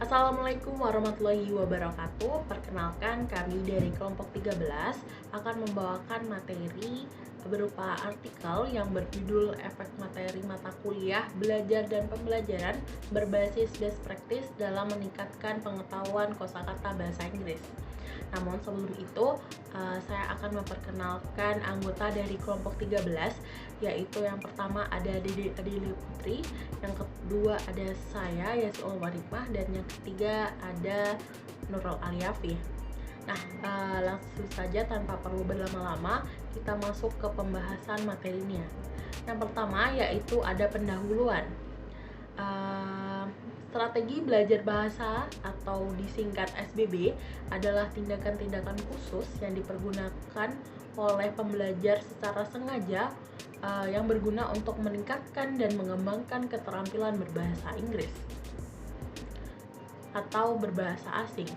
Assalamualaikum warahmatullahi wabarakatuh. Perkenalkan, kami dari kelompok 13 akan membawakan materi berupa artikel yang berjudul Efek Materi Mata Kuliah Belajar dan Pembelajaran Berbasis Best Practice dalam Meningkatkan Pengetahuan Kosakata Bahasa Inggris. Namun sebelum itu, saya akan memperkenalkan anggota dari kelompok 13, yaitu yang pertama ada Dede Adelia Putri, yang kedua ada saya Yasul Warikmah, dan yang ketiga ada Nurul Aliafi. Nah, langsung saja tanpa perlu berlama-lama kita masuk ke pembahasan materinya. Yang pertama yaitu ada pendahuluan. Strategi belajar bahasa atau disingkat SBB adalah tindakan-tindakan khusus yang dipergunakan oleh pembelajar secara sengaja yang berguna untuk meningkatkan dan mengembangkan keterampilan berbahasa Inggris atau berbahasa asing.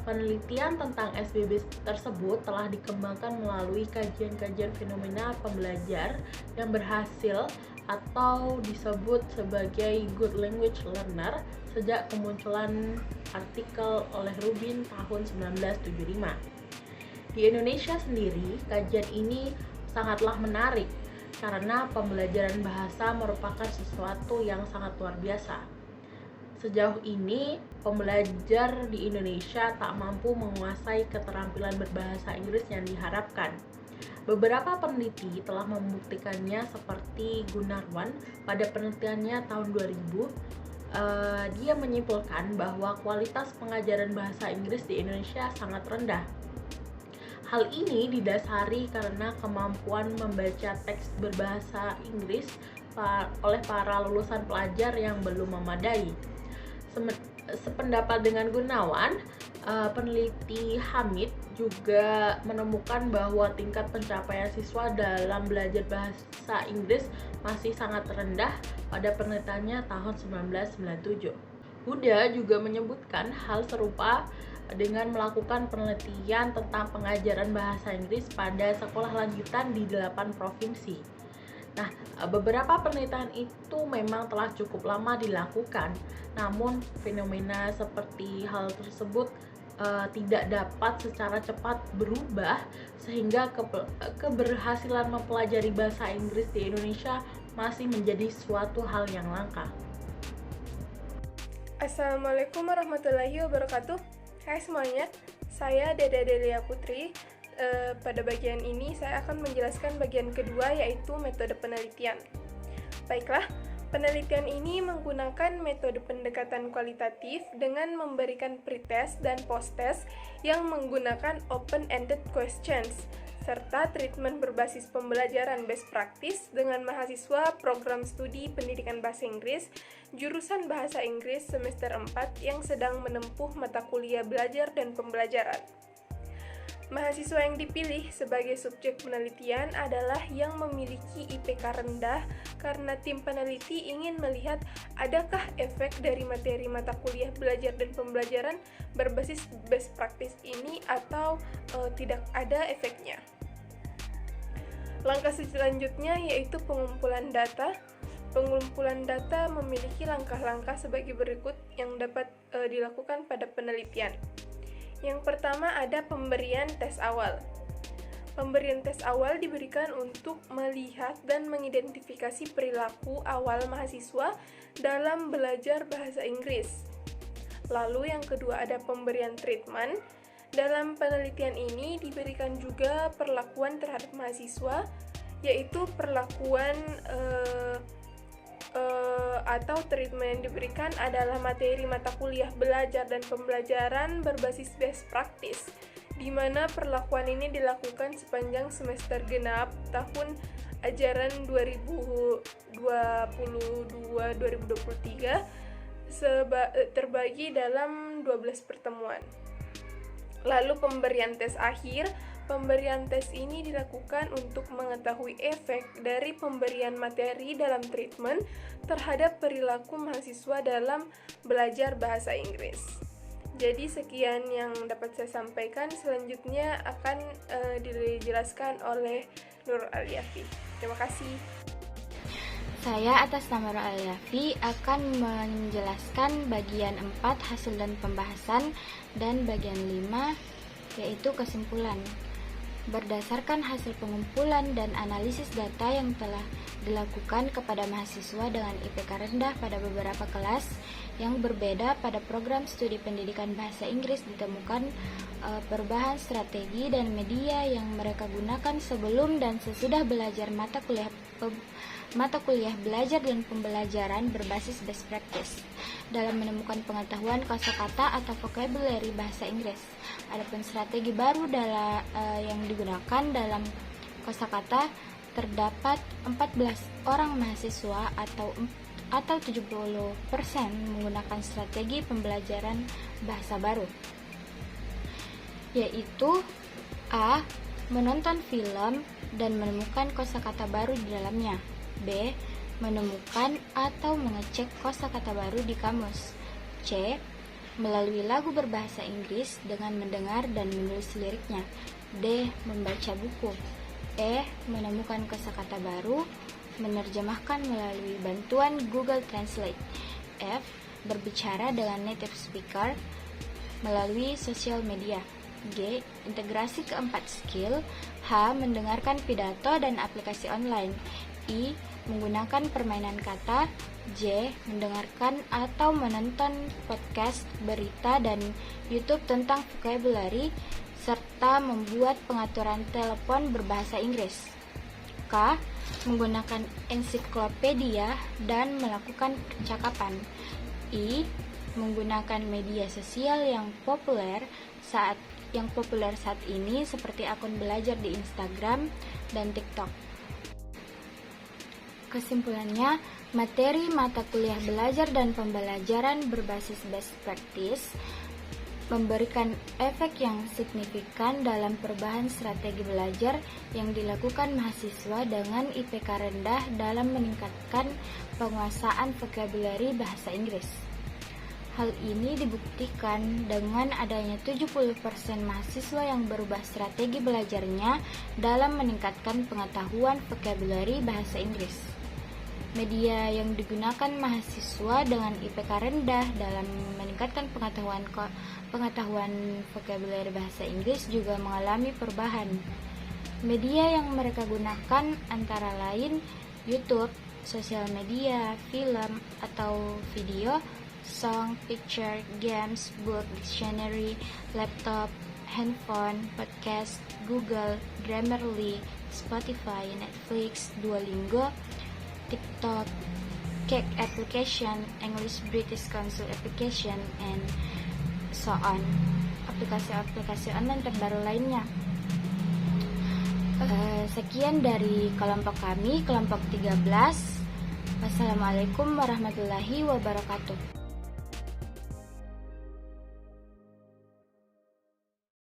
Penelitian tentang SBB tersebut telah dikembangkan melalui kajian-kajian fenomena pembelajar yang berhasil atau disebut sebagai good language learner sejak kemunculan artikel oleh Rubin tahun 1975. Di Indonesia sendiri, kajian ini sangatlah menarik karena pembelajaran bahasa merupakan sesuatu yang sangat luar biasa. Sejauh ini, pembelajar di Indonesia tak mampu menguasai keterampilan berbahasa Inggris yang diharapkan. Beberapa peneliti telah membuktikannya seperti Gunarwan pada penelitiannya tahun 2000. Dia menyimpulkan bahwa kualitas pengajaran bahasa Inggris di Indonesia sangat rendah. Hal ini didasari karena kemampuan membaca teks berbahasa Inggris oleh para lulusan pelajar yang belum memadai. Sependapat dengan Gunawan, peneliti Hamid juga menemukan bahwa tingkat pencapaian siswa dalam belajar bahasa Inggris masih sangat rendah pada penelitiannya tahun 1997. Huda juga menyebutkan hal serupa dengan melakukan penelitian tentang pengajaran bahasa Inggris pada sekolah lanjutan di 8 provinsi. Nah, beberapa penelitian itu memang telah cukup lama dilakukan, namun fenomena seperti hal tersebut tidak dapat secara cepat berubah sehingga keberhasilan mempelajari bahasa Inggris di Indonesia masih menjadi suatu hal yang langka. Assalamualaikum warahmatullahi wabarakatuh. Hai semuanya, saya Dede Adelia Putri. Pada bagian ini saya akan menjelaskan bagian kedua, yaitu metode penelitian. Baiklah, penelitian ini menggunakan metode pendekatan kualitatif dengan memberikan pretest dan posttest yang menggunakan open-ended questions, serta treatment berbasis pembelajaran best practice dengan mahasiswa program studi pendidikan bahasa Inggris, jurusan bahasa Inggris semester 4 yang sedang menempuh mata kuliah belajar dan pembelajaran. Mahasiswa yang dipilih sebagai subjek penelitian adalah yang memiliki IPK rendah karena tim peneliti ingin melihat adakah efek dari materi mata kuliah belajar dan pembelajaran berbasis best practice ini atau tidak ada efeknya. Langkah selanjutnya yaitu pengumpulan data. Pengumpulan data memiliki langkah-langkah sebagai berikut yang dapat dilakukan pada penelitian. Yang pertama ada pemberian tes awal. Pemberian tes awal diberikan untuk melihat dan mengidentifikasi perilaku awal mahasiswa dalam belajar bahasa Inggris. Lalu yang kedua ada pemberian treatment. Dalam penelitian ini diberikan juga perlakuan terhadap mahasiswa, yaitu perlakuan atau treatment yang diberikan adalah materi mata kuliah belajar dan pembelajaran berbasis best practice, di mana perlakuan ini dilakukan sepanjang semester genap tahun ajaran 2022-2023 terbagi dalam 12 pertemuan. Lalu pemberian tes akhir. Pemberian tes ini dilakukan untuk mengetahui efek dari pemberian materi dalam treatment terhadap perilaku mahasiswa dalam belajar bahasa Inggris. Jadi sekian yang dapat saya sampaikan, selanjutnya akan dijelaskan oleh Nur Aliafi. Terima kasih. Saya atas nama Aliafi akan menjelaskan bagian 4 hasil dan pembahasan dan bagian 5 yaitu kesimpulan. Berdasarkan hasil pengumpulan dan analisis data yang telah dilakukan kepada mahasiswa dengan IPK rendah pada beberapa kelas yang berbeda pada program studi pendidikan bahasa Inggris, ditemukan perubahan strategi dan media yang mereka gunakan sebelum dan sesudah belajar mata kuliah belajar dan pembelajaran berbasis best practice dalam menemukan pengetahuan kosakata atau vocabulary bahasa Inggris. Adapun strategi baru yang digunakan dalam kosakata, terdapat 14 orang mahasiswa atau 70% menggunakan strategi pembelajaran bahasa baru, yaitu A. Menonton film dan menemukan kosakata baru di dalamnya. B. Menemukan atau mengecek kosakata baru di kamus. C. Melalui lagu berbahasa Inggris dengan mendengar dan menulis liriknya. D. Membaca buku. E. Menemukan kosakata baru, menerjemahkan melalui bantuan Google Translate. F. Berbicara dengan native speaker melalui sosial media. G. Integrasi keempat skill. H. Mendengarkan pidato dan aplikasi online. I. Menggunakan permainan kata. J. Mendengarkan atau menonton podcast, berita, dan YouTube tentang vocabulary, serta membuat pengaturan telepon berbahasa Inggris. K. Menggunakan ensiklopedia dan melakukan percakapan. I. Menggunakan media sosial yang populer saat ini seperti akun belajar di Instagram dan TikTok. Kesimpulannya, materi mata kuliah belajar dan pembelajaran berbasis best practice memberikan efek yang signifikan dalam perubahan strategi belajar yang dilakukan mahasiswa dengan IPK rendah dalam meningkatkan penguasaan vocabulary bahasa Inggris. Hal ini dibuktikan dengan adanya 70% mahasiswa yang berubah strategi belajarnya dalam meningkatkan pengetahuan vocabulary bahasa Inggris. Media yang digunakan mahasiswa dengan IPK rendah dalam meningkatkan pengetahuan vocabulary bahasa Inggris juga mengalami perubahan. Media yang mereka gunakan antara lain YouTube, sosial media, film atau video, song, picture, games, book, dictionary, laptop, handphone, podcast, Google, Grammarly, Spotify, Netflix, Duolingo, TikTok, Cake application, English British Council application, and so on. Aplikasi-aplikasi online terbaru lainnya. Sekian dari kelompok kami, kelompok 13. Wassalamualaikum warahmatullahi wabarakatuh.